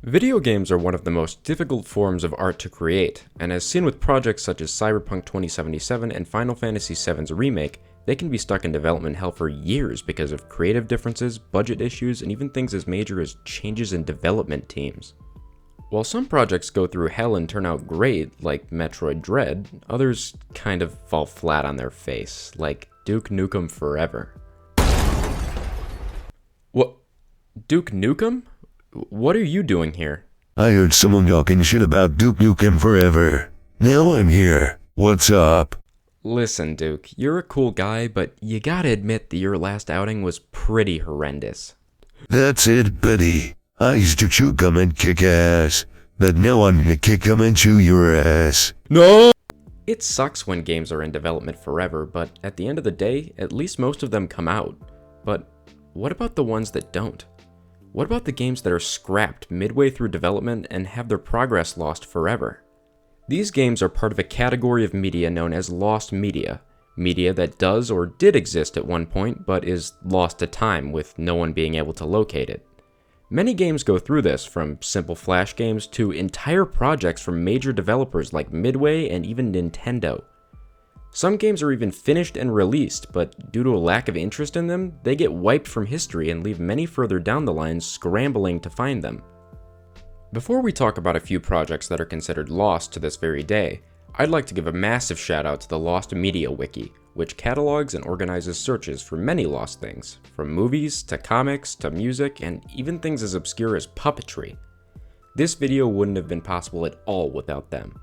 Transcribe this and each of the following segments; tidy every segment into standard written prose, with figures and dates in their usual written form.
Video games are one of the most difficult forms of art to create, and as seen with projects such as Cyberpunk 2077 and Final Fantasy VII's remake, they can be stuck in development hell for years because of creative differences, budget issues, and even things as major as changes in development teams. While some projects go through hell and turn out great, like Metroid Dread, others kind of fall flat on their face, like Duke Nukem Forever. What? Duke Nukem? What are you doing here? I heard someone talking shit about Duke Nukem Forever. Now I'm here. What's up? Listen, Duke, you're a cool guy, but you gotta admit that your last outing was pretty horrendous. That's it, buddy. I used to chew gum and kick ass, but now I'm gonna kick gum and chew your ass. No! It sucks when games are in development forever, but at the end of the day, at least most of them come out. But what about the ones that don't? What about the games that are scrapped midway through development and have their progress lost forever? These games are part of a category of media known as lost media. Media that does or did exist at one point, but is lost to time with no one being able to locate it. Many games go through this, from simple Flash games to entire projects from major developers like Midway and even Nintendo. Some games are even finished and released, but due to a lack of interest in them, they get wiped from history and leave many further down the line scrambling to find them. Before we talk about a few projects that are considered lost to this very day, I'd like to give a massive shout out to the Lost Media Wiki, which catalogs and organizes searches for many lost things, from movies to comics to music and even things as obscure as puppetry. This video wouldn't have been possible at all without them.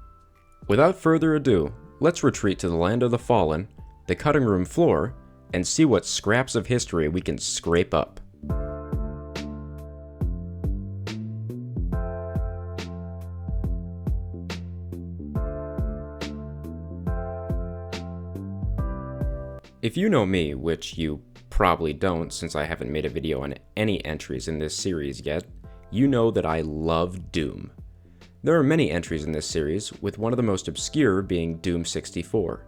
Without further ado, let's retreat to the land of the fallen, the cutting room floor, and see what scraps of history we can scrape up. If you know me, which you probably don't since I haven't made a video on any entries in this series yet, you know that I love Doom. There are many entries in this series, with one of the most obscure being Doom 64.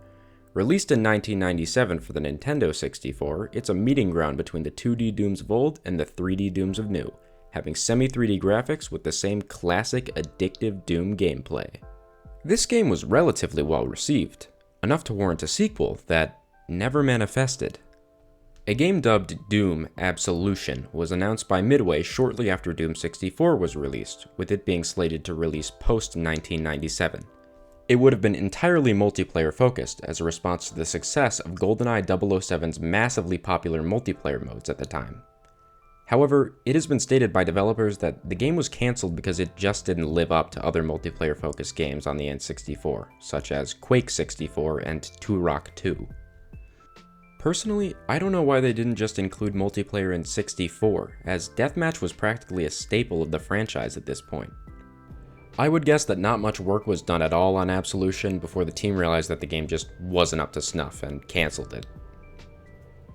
Released in 1997 for the Nintendo 64, it's a meeting ground between the 2D Dooms of old and the 3D Dooms of new, having semi-3D graphics with the same classic addictive Doom gameplay. This game was relatively well received, enough to warrant a sequel that never manifested. A game dubbed Doom Absolution was announced by Midway shortly after Doom 64 was released, with it being slated to release post-1997. It would have been entirely multiplayer focused as a response to the success of GoldenEye 007's massively popular multiplayer modes at the time. However, it has been stated by developers that the game was cancelled because it just didn't live up to other multiplayer focused games on the N64, such as Quake 64 and Turok 2. Personally, I don't know why they didn't just include multiplayer in 64, as deathmatch was practically a staple of the franchise at this point. I would guess that not much work was done at all on Absolution before the team realized that the game just wasn't up to snuff and cancelled it.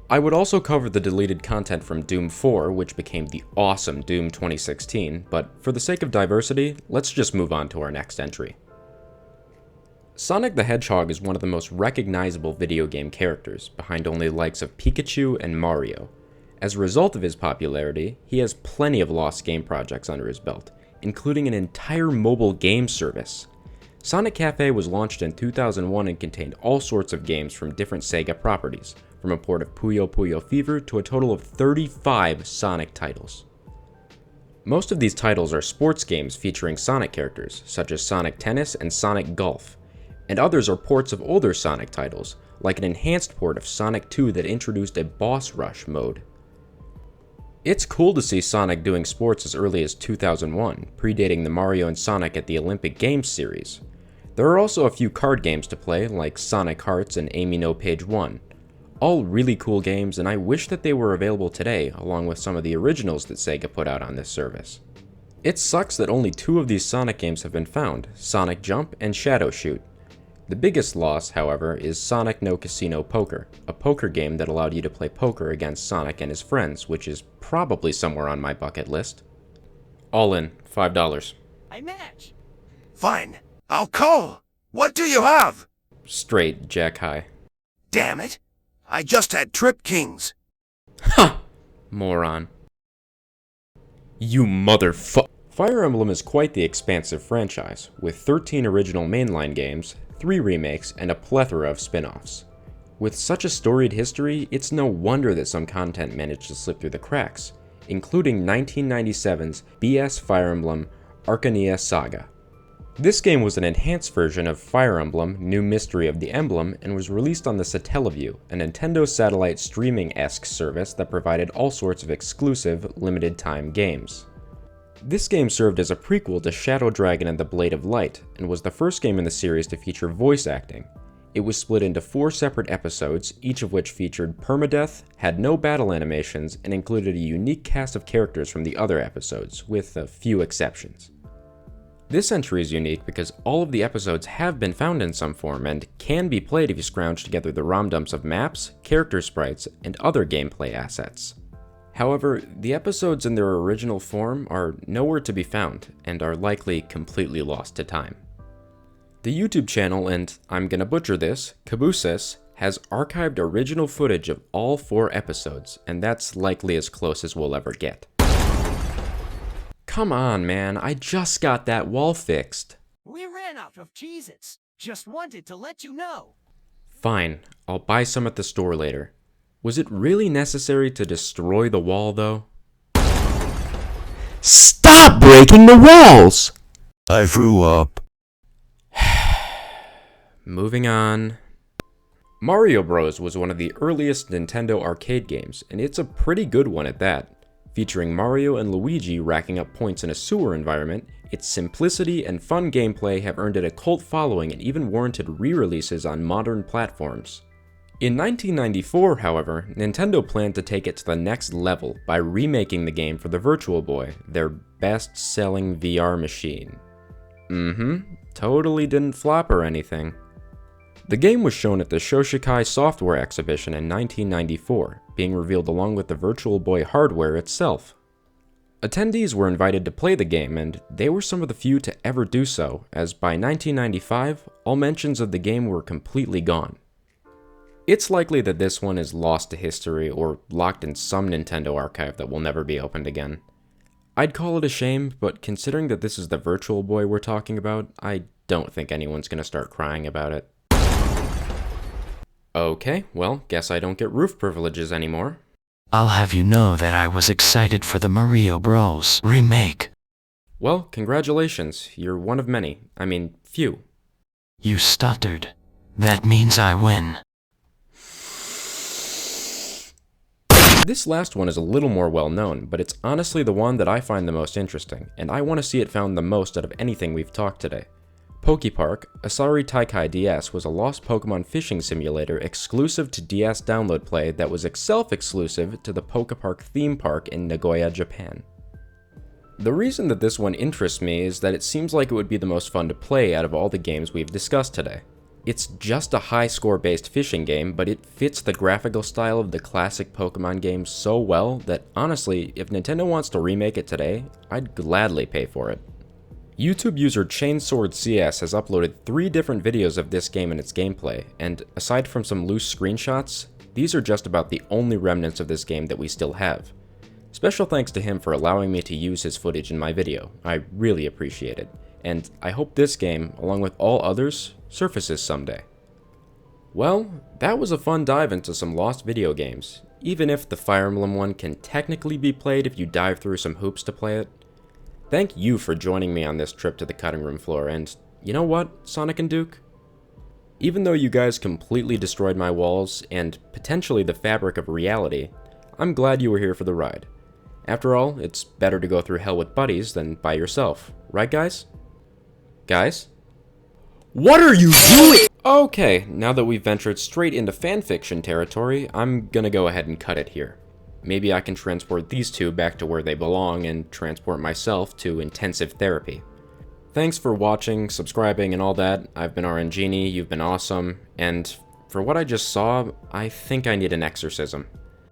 I would also cover the deleted content from Doom 4, which became the awesome Doom 2016, but for the sake of diversity, let's just move on to our next entry. Sonic the Hedgehog is one of the most recognizable video game characters, behind only the likes of Pikachu and Mario. As a result of his popularity, he has plenty of lost game projects under his belt, including an entire mobile game service. Sonic Cafe was launched in 2001 and contained all sorts of games from different Sega properties, from a port of Puyo Puyo Fever to a total of 35 Sonic titles. Most of these titles are sports games featuring Sonic characters, such as Sonic Tennis and Sonic Golf, and others are ports of older Sonic titles, like an enhanced port of Sonic 2 that introduced a boss rush mode. It's cool to see Sonic doing sports as early as 2001, predating the Mario and Sonic at the Olympic Games series. There are also a few card games to play, like Sonic Hearts and Amy No Page 1. All really cool games, and I wish that they were available today, along with some of the originals that Sega put out on this service. It sucks that only 2 of these Sonic games have been found, Sonic Jump and Shadow Shoot. The biggest loss, however, is Sonic No Casino Poker, a poker game that allowed you to play poker against Sonic and his friends, which is probably somewhere on my bucket list. All in, $5. I match. Fine, I'll call. What do you have? Straight, Jack High. Damn it, I just had Trip Kings. Ha! Moron. You motherfu- Fire Emblem is quite the expansive franchise, with 13 original mainline games, 3 remakes, and a plethora of spin-offs. With such a storied history, it's no wonder that some content managed to slip through the cracks, including 1997's BS Fire Emblem Arcania Saga. This game was an enhanced version of Fire Emblem New Mystery of the Emblem and was released on the Satellaview, a Nintendo satellite streaming-esque service that provided all sorts of exclusive, limited-time games. This game served as a prequel to Shadow Dragon and the Blade of Light, and was the first game in the series to feature voice acting. It was split into 4 separate episodes, each of which featured permadeath, had no battle animations, and included a unique cast of characters from the other episodes, with a few exceptions. This entry is unique because all of the episodes have been found in some form and can be played if you scrounge together the ROM dumps of maps, character sprites, and other gameplay assets. However, the episodes in their original form are nowhere to be found and are likely completely lost to time. The YouTube channel, and I'm gonna butcher this, Cabooses, has archived original footage of all 4 episodes, and that's likely as close as we'll ever get. Come on, man, I just got that wall fixed. We ran out of Cheez-Its. Just wanted to let you know. Fine, I'll buy some at the store later. Was it really necessary to destroy the wall, though? Stop breaking the walls! I threw up. Moving on. Mario Bros. Was one of the earliest Nintendo arcade games, and it's a pretty good one at that. Featuring Mario and Luigi racking up points in a sewer environment, its simplicity and fun gameplay have earned it a cult following and even warranted re-releases on modern platforms. In 1994, however, Nintendo planned to take it to the next level by remaking the game for the Virtual Boy, their best-selling VR machine. Totally didn't flop or anything. The game was shown at the Shoshikai Software Exhibition in 1994, being revealed along with the Virtual Boy hardware itself. Attendees were invited to play the game, and they were some of the few to ever do so, as by 1995, all mentions of the game were completely gone. It's likely that this one is lost to history or locked in some Nintendo archive that will never be opened again. I'd call it a shame, but considering that this is the Virtual Boy we're talking about, I don't think anyone's gonna start crying about it. Okay, well, guess I don't get roof privileges anymore. I'll have you know that I was excited for the Mario Bros. Remake. Well, congratulations, you're one of many. I mean, few. You stuttered. That means I win. This last one is a little more well known, but it's honestly the one that I find the most interesting, and I want to see it found the most out of anything we've talked today. Pokepark, Asari Taikai DS was a lost Pokemon fishing simulator exclusive to DS download play that was itself exclusive to the Pokepark theme park in Nagoya, Japan. The reason that this one interests me is that it seems like it would be the most fun to play out of all the games we've discussed today. It's just a high score based fishing game, but it fits the graphical style of the classic Pokemon games so well that honestly, if Nintendo wants to remake it today, I'd gladly pay for it. YouTube user ChainswordCS has uploaded 3 different videos of this game and its gameplay, and aside from some loose screenshots, these are just about the only remnants of this game that we still have. Special thanks to him for allowing me to use his footage in my video. I really appreciate it, and I hope this game, along with all others, surfaces someday. Well, that was a fun dive into some lost video games, even if the Fire Emblem one can technically be played if you dive through some hoops to play it. Thank you for joining me on this trip to the cutting room floor, and you know what, Sonic and Duke? Even though you guys completely destroyed my walls, and potentially the fabric of reality, I'm glad you were here for the ride. After all, it's better to go through hell with buddies than by yourself, right guys? Guys? What are you doing? Okay, now that we've ventured straight into fanfiction territory, I'm gonna go ahead and cut it here. Maybe I can transport these two back to where they belong and transport myself to intensive therapy. Thanks for watching, subscribing, and all that. I've been RNGenie, you've been awesome, and for what I just saw, I think I need an exorcism.